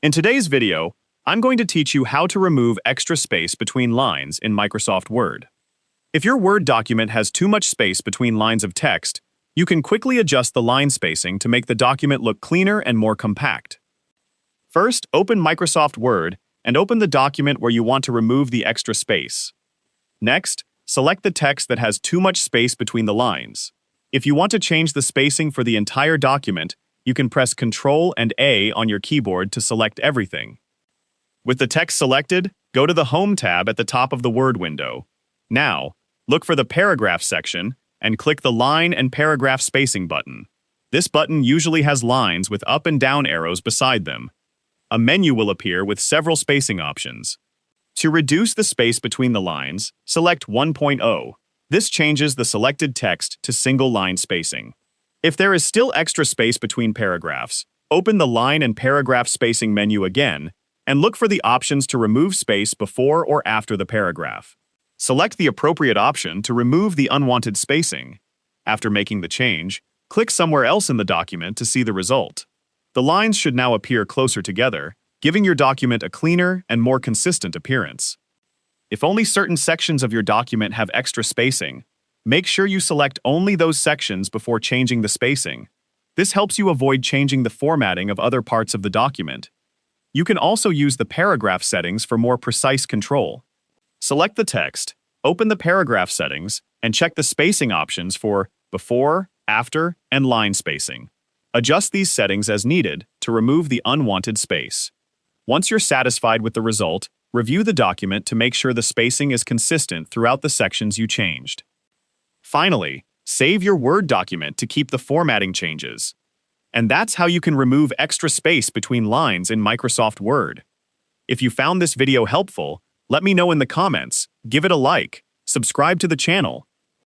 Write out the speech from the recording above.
In today's video, I'm going to teach you how to remove extra space between lines in Microsoft Word. If your Word document has too much space between lines of text, you can quickly adjust the line spacing to make the document look cleaner and more compact. First, open Microsoft Word and open the document where you want to remove the extra space. Next, select the text that has too much space between the lines. If you want to change the spacing for the entire document, you can press Ctrl and A on your keyboard to select everything. With the text selected, go to the Home tab at the top of the Word window. Now, look for the Paragraph section and click the Line and Paragraph Spacing button. This button usually has lines with up and down arrows beside them. A menu will appear with several spacing options. To reduce the space between the lines, select 1.0. This changes the selected text to single line spacing. If there is still extra space between paragraphs, open the Line and Paragraph Spacing menu again and look for the options to remove space before or after the paragraph. Select the appropriate option to remove the unwanted spacing. After making the change, click somewhere else in the document to see the result. The lines should now appear closer together, giving your document a cleaner and more consistent appearance. If only certain sections of your document have extra spacing, make sure you select only those sections before changing the spacing. This helps you avoid changing the formatting of other parts of the document. You can also use the paragraph settings for more precise control. Select the text, open the paragraph settings, and check the spacing options for before, after, and line spacing. Adjust these settings as needed to remove the unwanted space. Once you're satisfied with the result, review the document to make sure the spacing is consistent throughout the sections you changed. Finally, save your Word document to keep the formatting changes. And that's how you can remove extra space between lines in Microsoft Word. If you found this video helpful, let me know in the comments, give it a like, subscribe to the channel,